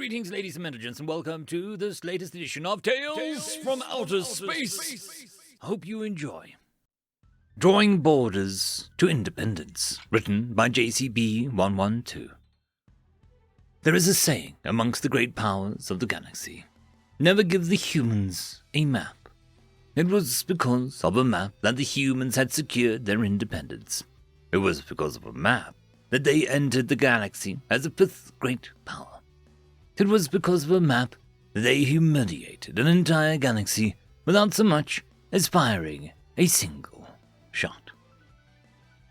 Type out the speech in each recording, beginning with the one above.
Greetings, ladies and gentlemen, and welcome to this latest edition of Tales from Outer Space. Hope you enjoy. Drawing Borders to Independence, written by JCB 112. There is a saying amongst the great powers of the galaxy: never give the humans a map. It was because of a map that the humans had secured their independence. It was because of a map that they entered the galaxy as a fifth great power. It was because of a map that they humiliated an entire galaxy without so much as firing a single shot.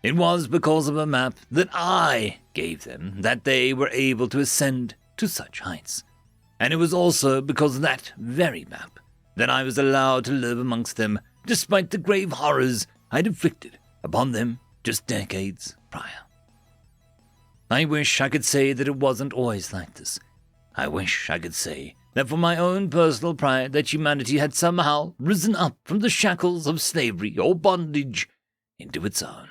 It was because of a map that I gave them that they were able to ascend to such heights. And it was also because of that very map that I was allowed to live amongst them despite the grave horrors I'd inflicted upon them just decades prior. I wish I could say that it wasn't always like this. I wish I could say that for my own personal pride that humanity had somehow risen up from the shackles of slavery or bondage into its own.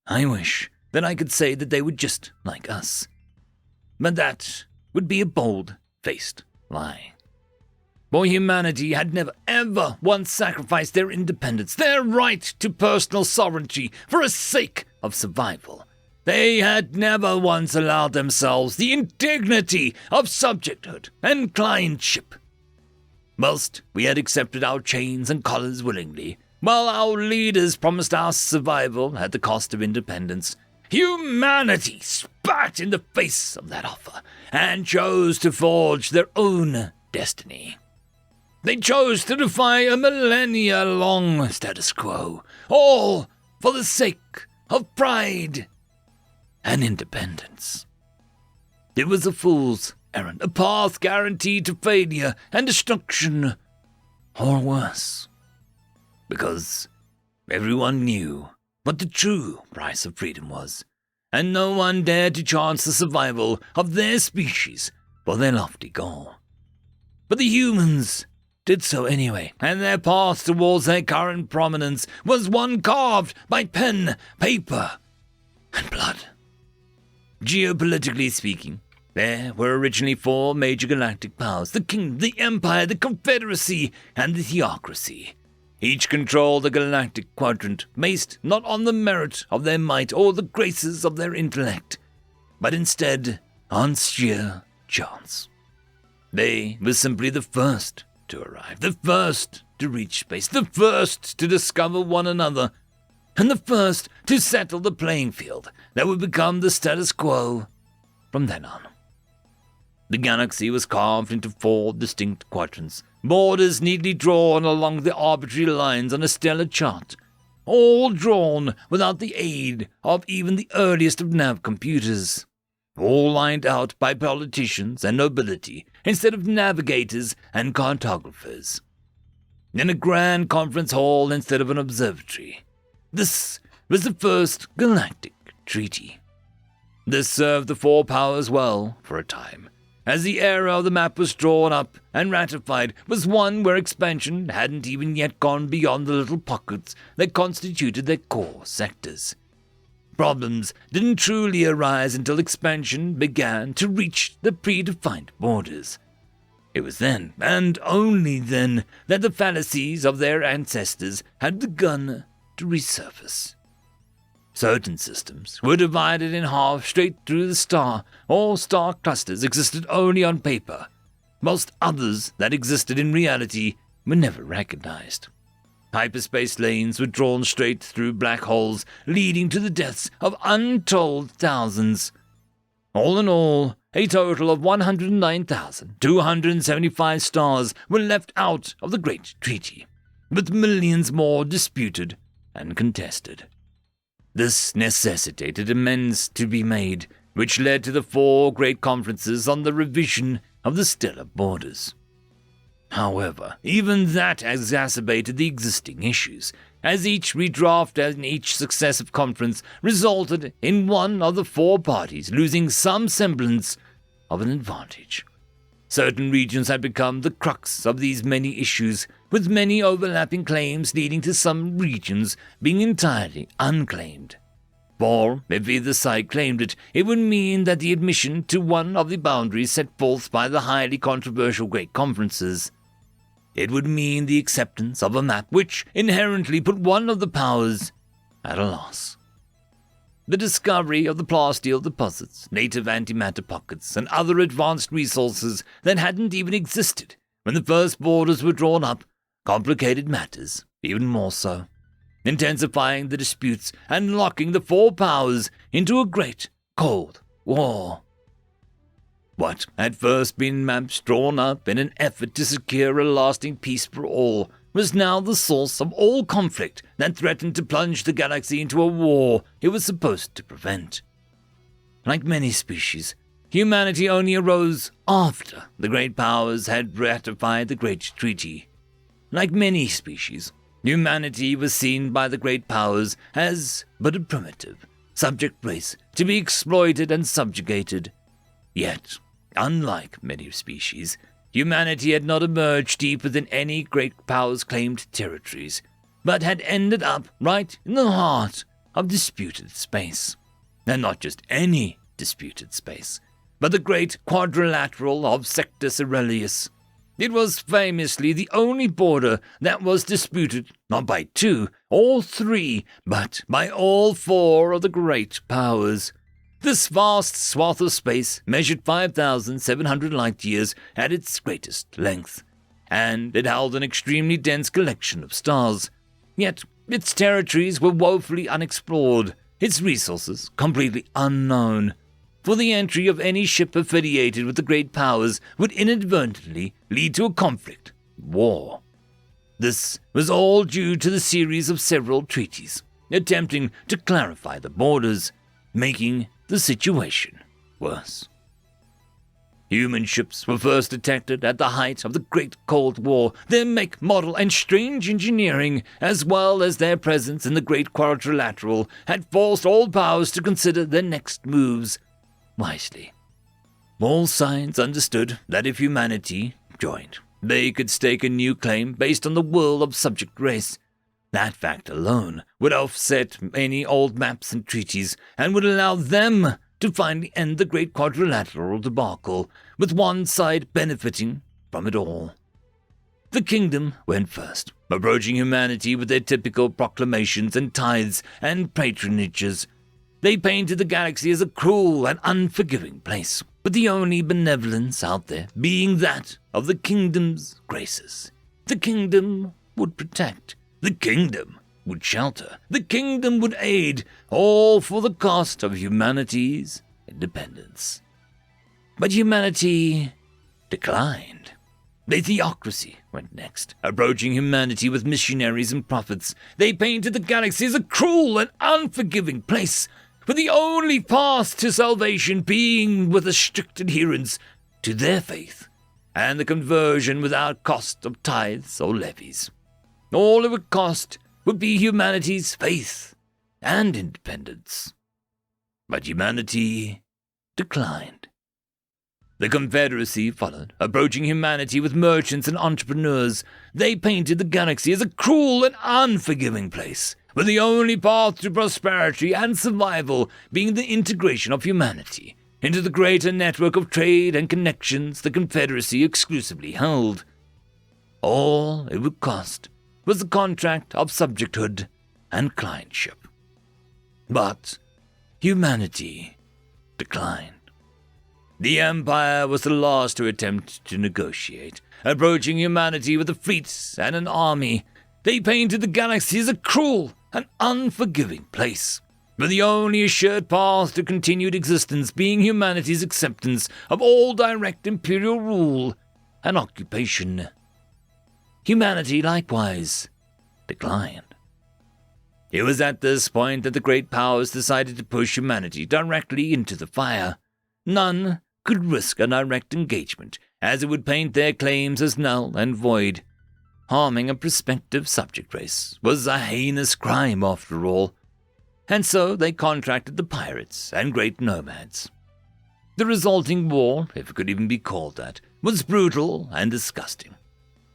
I wish that I could say that they were just like us. But that would be a bold-faced lie. For humanity had never ever once sacrificed their independence, their right to personal sovereignty, for the sake of survival. They had never once allowed themselves the indignity of subjecthood and clientship. Whilst we had accepted our chains and collars willingly, while our leaders promised our survival at the cost of independence, humanity spat in the face of that offer and chose to forge their own destiny. They chose to defy a millennia-long status quo, all for the sake of pride and independence. It was a fool's errand, a path guaranteed to failure and destruction, or worse. Because everyone knew what the true price of freedom was, and no one dared to chance the survival of their species for their lofty goal. But the humans did so anyway, and their path towards their current prominence was one carved by pen, paper, and blood. Geopolitically speaking, there were originally four major galactic powers: the Kingdom, the Empire, the Confederacy, and the Theocracy. Each controlled the galactic quadrant based not on the merit of their might or the graces of their intellect, but instead on sheer chance. They were simply the first to arrive, the first to reach space, the first to discover one another, and the first to settle the playing field that would become the status quo from then on. The galaxy was carved into four distinct quadrants, borders neatly drawn along the arbitrary lines on a stellar chart, all drawn without the aid of even the earliest of nav computers, all lined out by politicians and nobility instead of navigators and cartographers, in a grand conference hall instead of an observatory. This was the first galactic treaty. This served the four powers well for a time, as the era of the map was drawn up and ratified was one where expansion hadn't even yet gone beyond the little pockets that constituted their core sectors. Problems didn't truly arise until expansion began to reach the predefined borders. It was then, and only then, that the fallacies of their ancestors had begun to resurface. Certain systems were divided in half straight through the star, or star clusters existed only on paper, whilst others that existed in reality were never recognized. Hyperspace lanes were drawn straight through black holes, leading to the deaths of untold thousands. All in all, a total of 109,275 stars were left out of the Great Treaty, with millions more disputed and contested. This necessitated amends to be made, which led to the four great conferences on the revision of the stellar borders. However, even that exacerbated the existing issues, as each redraft and each successive conference resulted in one of the four parties losing some semblance of an advantage. Certain regions had become the crux of these many issues, with many overlapping claims leading to some regions being entirely unclaimed. For, if either side claimed it, it would mean that the admission to one of the boundaries set forth by the highly controversial Great Conferences. It would mean the acceptance of a map which inherently put one of the powers at a loss. The discovery of the plasteel deposits, native antimatter pockets, and other advanced resources that hadn't even existed when the first borders were drawn up complicated matters even more so, intensifying the disputes and locking the four powers into a great Cold War. What had first been maps drawn up in an effort to secure a lasting peace for all was now the source of all conflict that threatened to plunge the galaxy into a war it was supposed to prevent. Like many species, humanity only arose after the great powers had ratified the Great Treaty. Like many species, humanity was seen by the great powers as but a primitive, subject race to be exploited and subjugated. Yet, unlike many species, humanity had not emerged deep within any great powers' claimed territories, but had ended up right in the heart of disputed space. And not just any disputed space, but the great quadrilateral of Sectus Aurelius. It was famously the only border that was disputed not by two or three, but by all four of the great powers. This vast swath of space measured 5,700 light-years at its greatest length, and it held an extremely dense collection of stars. Yet its territories were woefully unexplored, its resources completely unknown. For the entry of any ship affiliated with the great powers would inadvertently lead to a conflict, war. This was all due to the series of several treaties attempting to clarify the borders, making the situation worse. Human ships were first detected at the height of the Great Cold War. Their make, model, and strange engineering, as well as their presence in the Great Quadrilateral, had forced all powers to consider their next moves wisely. All sides understood that if humanity joined, they could stake a new claim based on the will of subject race. That fact alone would offset any old maps and treaties and would allow them to finally end the Great Quadrilateral debacle, with one side benefiting from it all. The kingdom went first, approaching humanity with their typical proclamations and tithes and patronages. They painted the galaxy as a cruel and unforgiving place, with the only benevolence out there being that of the kingdom's graces. The kingdom would protect. The kingdom would shelter. The kingdom would aid, all for the cost of humanity's independence. But humanity declined. The theocracy went next, approaching humanity with missionaries and prophets. They painted the galaxy as a cruel and unforgiving place, with the only path to salvation being with a strict adherence to their faith, and the conversion without cost of tithes or levies. All it would cost would be humanity's faith and independence. But humanity declined. The Confederacy followed, approaching humanity with merchants and entrepreneurs. They painted the galaxy as a cruel and unforgiving place, with the only path to prosperity and survival being the integration of humanity into the greater network of trade and connections the Confederacy exclusively held. All it would cost was the contract of subjecthood and clientship. But humanity declined. The Empire was the last to attempt to negotiate, approaching humanity with a fleet and an army. They painted the galaxy as a cruel and unforgiving place, with the only assured path to continued existence being humanity's acceptance of all direct imperial rule and occupation. Humanity likewise declined. It was at this point that the great powers decided to push humanity directly into the fire. None could risk a direct engagement, as it would paint their claims as null and void. Harming a prospective subject race was a heinous crime after all, and so they contracted the pirates and great nomads. The resulting war, if it could even be called that, was brutal and disgusting.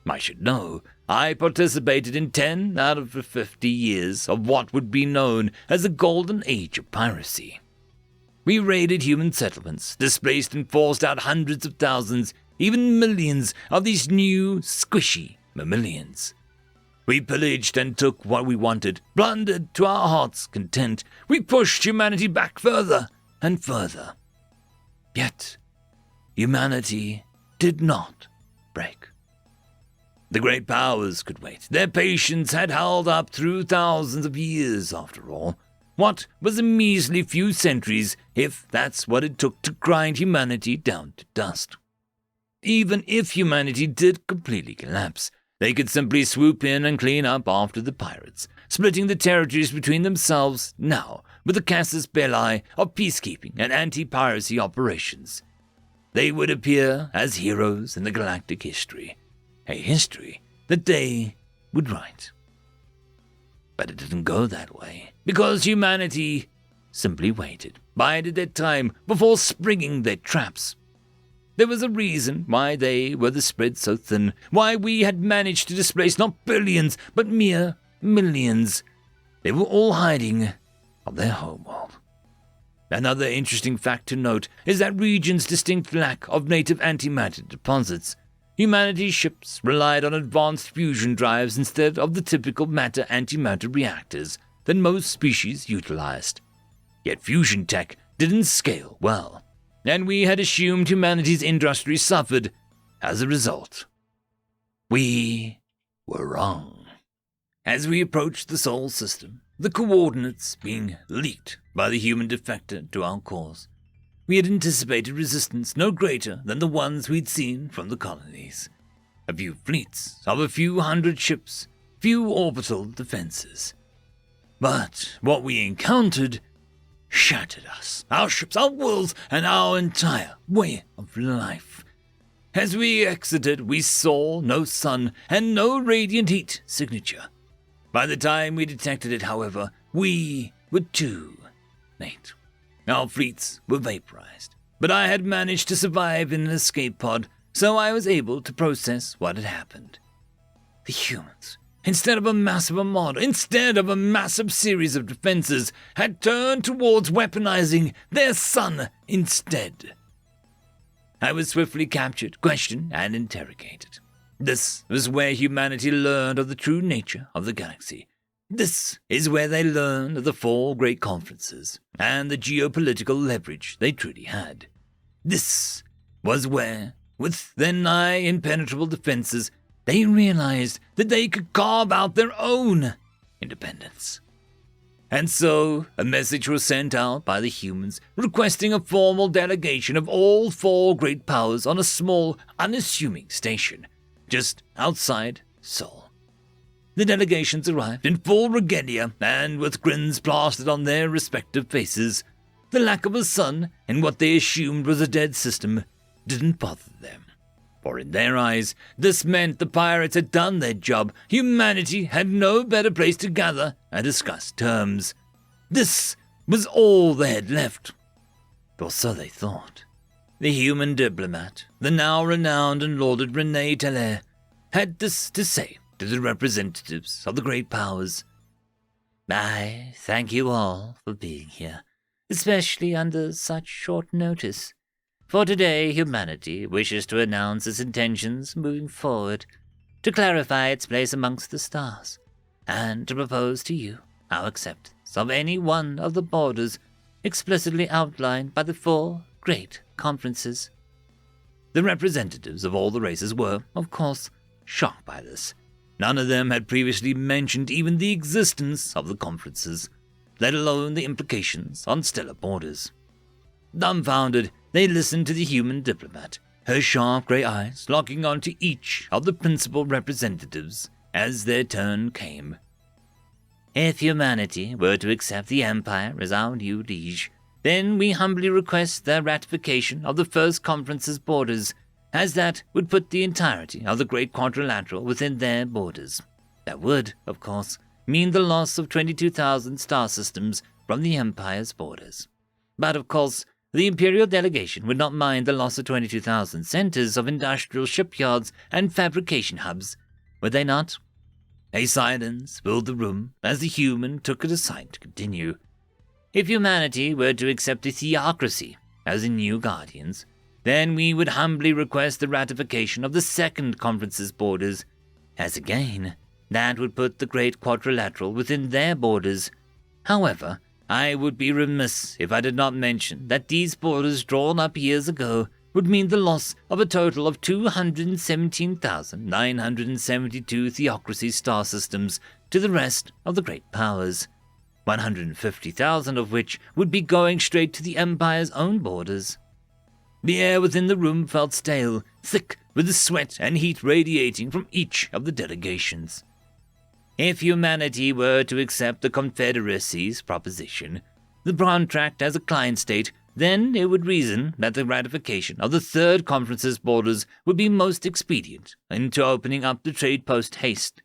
I should know. I participated in 10 out of the 50 years of what would be known as the Golden Age of piracy. We raided human settlements, displaced and forced out hundreds of thousands, even millions of these new, squishy mammalians. We pillaged and took what we wanted, plundered to our heart's content. We pushed humanity back further and further. Yet, humanity did not break. The great powers could wait. Their patience had held up through thousands of years, after all. What was a measly few centuries, if that's what it took to grind humanity down to dust? Even if humanity did completely collapse, they could simply swoop in and clean up after the pirates, splitting the territories between themselves now with the casus belli of peacekeeping and anti-piracy operations. They would appear as heroes in the galactic history, a history that they would write. But it didn't go that way, because humanity simply waited, bided their time before springing their traps. There was a reason why they were the spread so thin, why we had managed to displace not billions, but mere millions. They were all hiding on their homeworld. Another interesting fact to note is that region's distinct lack of native antimatter deposits. Humanity's ships relied on advanced fusion drives instead of the typical matter-antimatter reactors that most species utilized. Yet fusion tech didn't scale well, and we had assumed humanity's industry suffered as a result. We were wrong. As we approached the Sol system, the coordinates being leaked by the human defector to our cause, we had anticipated resistance no greater than the ones we'd seen from the colonies. A few fleets of a few hundred ships, few orbital defenses. But what we encountered shattered us, our ships, our worlds, and our entire way of life. As we exited, we saw no sun and no radiant heat signature. By the time we detected it, however, we were too late. Our fleets were vaporized, but I had managed to survive in an escape pod, so I was able to process what had happened. The humans, instead of a massive armada, instead of a massive series of defenses, had turned towards weaponizing their sun instead. I was swiftly captured, questioned, and interrogated. This was where humanity learned of the true nature of the galaxy. This is where they learned of the 4 great conferences and the geopolitical leverage they truly had. This was where, with their nigh impenetrable defenses, they realized that they could carve out their own independence. And so, a message was sent out by the humans requesting a formal delegation of all 4 great powers on a small, unassuming station just outside Sol. The delegations arrived in full regalia and with grins plastered on their respective faces. The lack of a sun and what they assumed was a dead system didn't bother them. For in their eyes, this meant the pirates had done their job. Humanity had no better place to gather and discuss terms. This was all they had left. Or so they thought. The human diplomat, the now renowned and lauded René Teller, had this to say to the representatives of the great powers. I thank you all for being here, especially under such short notice. For today, humanity wishes to announce its intentions moving forward, to clarify its place amongst the stars, and to propose to you our acceptance of any one of the borders explicitly outlined by the 4 great conferences. The representatives of all the races were, of course, shocked by this. None of them had previously mentioned even the existence of the conferences, let alone the implications on stellar borders. Dumbfounded, they listened to the human diplomat, her sharp grey eyes locking onto each of the principal representatives as their turn came. If humanity were to accept the Empire as our new liege, then we humbly request their ratification of the first conference's borders, as that would put the entirety of the Great Quadrilateral within their borders. That would, of course, mean the loss of 22,000 star systems from the Empire's borders. But of course, the Imperial delegation would not mind the loss of 22,000 centers of industrial shipyards and fabrication hubs, would they not? A silence filled the room as the human took it aside to continue. If humanity were to accept a theocracy as the new guardians, then we would humbly request the ratification of the second conference's borders, as again, that would put the Great Quadrilateral within their borders. However, I would be remiss if I did not mention that these borders drawn up years ago would mean the loss of a total of 217,972 theocracy star systems to the rest of the great powers, 150,000 of which would be going straight to the Empire's own borders. The air within the room felt stale, thick with the sweat and heat radiating from each of the delegations. If humanity were to accept the Confederacy's proposition, the contract as a client state, then it would reason that the ratification of the Third Conference's borders would be most expedient into opening up the trade post haste.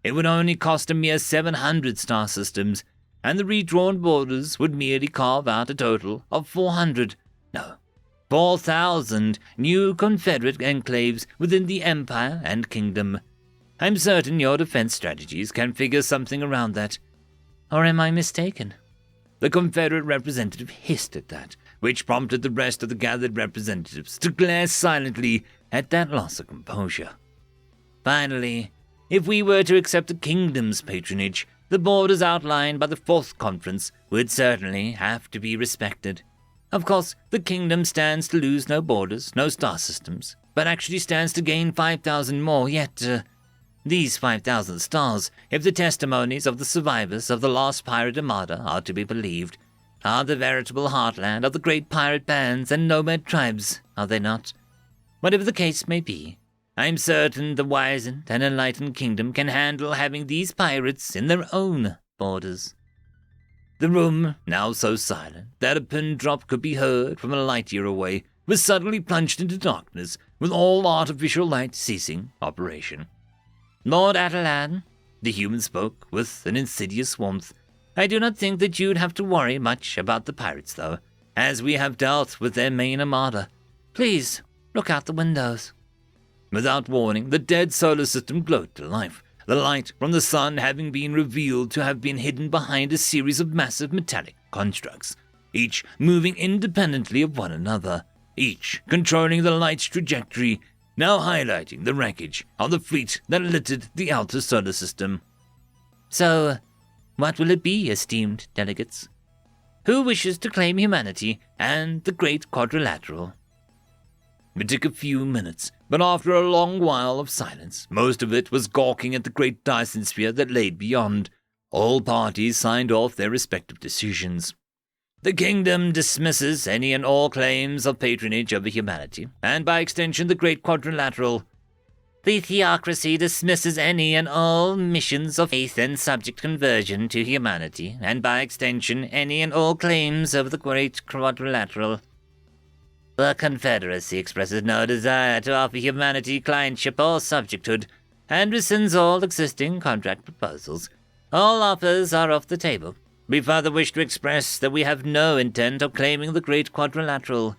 It would only cost a mere 700 star systems, and the redrawn borders would merely carve out a total of 4,000 new Confederate enclaves within the Empire and Kingdom. I'm certain your defense strategies can figure something around that. Or am I mistaken? The Confederate representative hissed at that, which prompted the rest of the gathered representatives to glare silently at that loss of composure. Finally, if we were to accept the Kingdom's patronage, the borders outlined by the Fourth Conference would certainly have to be respected. Of course, the Kingdom stands to lose no borders, no star systems, but actually stands to gain 5,000 more, yet, these 5,000 stars, if the testimonies of the survivors of the last pirate armada are to be believed, are the veritable heartland of the great pirate bands and nomad tribes, are they not? Whatever the case may be, I am certain the wizened and enlightened Kingdom can handle having these pirates in their own borders. The room, now so silent that a pin drop could be heard from a light year away, was suddenly plunged into darkness, with all artificial light ceasing operation. Lord Atalan, the human spoke with an insidious warmth, I do not think that you'd have to worry much about the pirates, though, as we have dealt with their main armada. Please, look out the windows. Without warning, the dead solar system glowed to life, the light from the sun having been revealed to have been hidden behind a series of massive metallic constructs, each moving independently of one another, each controlling the light's trajectory, now highlighting the wreckage of the fleet that littered the outer solar system. So, what will it be, esteemed delegates? Who wishes to claim humanity and the Great Quadrilateral? It took a few minutes, but after a long while of silence, most of it was gawking at the great Dyson sphere that lay beyond. All parties signed off their respective decisions. The Kingdom dismisses any and all claims of patronage over humanity, and by extension the Great Quadrilateral. The Theocracy dismisses any and all missions of faith and subject conversion to humanity, and by extension any and all claims of the Great Quadrilateral. The Confederacy expresses no desire to offer humanity clientship or subjecthood, and rescinds all existing contract proposals. All offers are off the table. We further wish to express that we have no intent of claiming the Great Quadrilateral.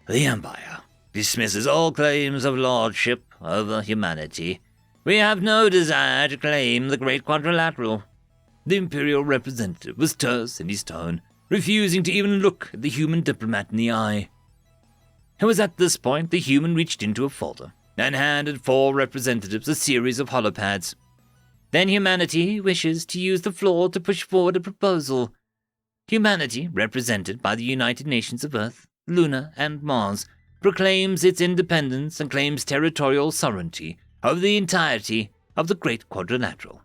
The Empire dismisses all claims of lordship over humanity. We have no desire to claim the Great Quadrilateral. The Imperial representative was terse in his tone, refusing to even look at the human diplomat in the eye. It was at this point the human reached into a folder and handed 4 representatives a series of holopads. Then humanity wishes to use the floor to push forward a proposal. Humanity, represented by the United Nations of Earth, Luna, and Mars, proclaims its independence and claims territorial sovereignty over the entirety of the Great Quadrilateral.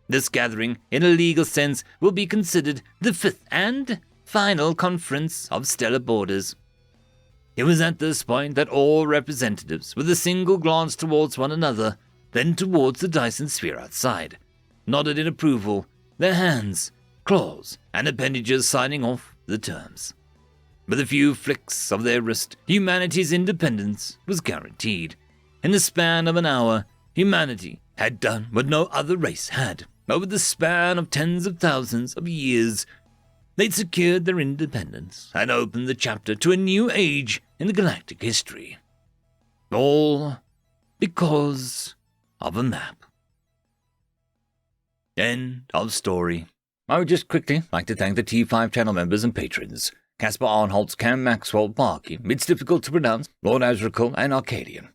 This gathering, in a legal sense, will be considered the 5th and final conference of stellar borders. It was at this point that all representatives, with a single glance towards one another, then towards the Dyson sphere outside, nodded in approval, their hands, claws, and appendages signing off the terms. With a few flicks of their wrist, humanity's independence was guaranteed. In the span of an hour, humanity had done what no other race had, over the span of tens of thousands of years. they'd secured their independence and opened the chapter to a new age in the galactic history. All because of a map. End of story. I would just quickly like to thank the T5 channel members and patrons: Caspar Arnholtz, Cam Maxwell, Barkey, It's Difficult to Pronounce, Lord Azrakul, and Arcadian.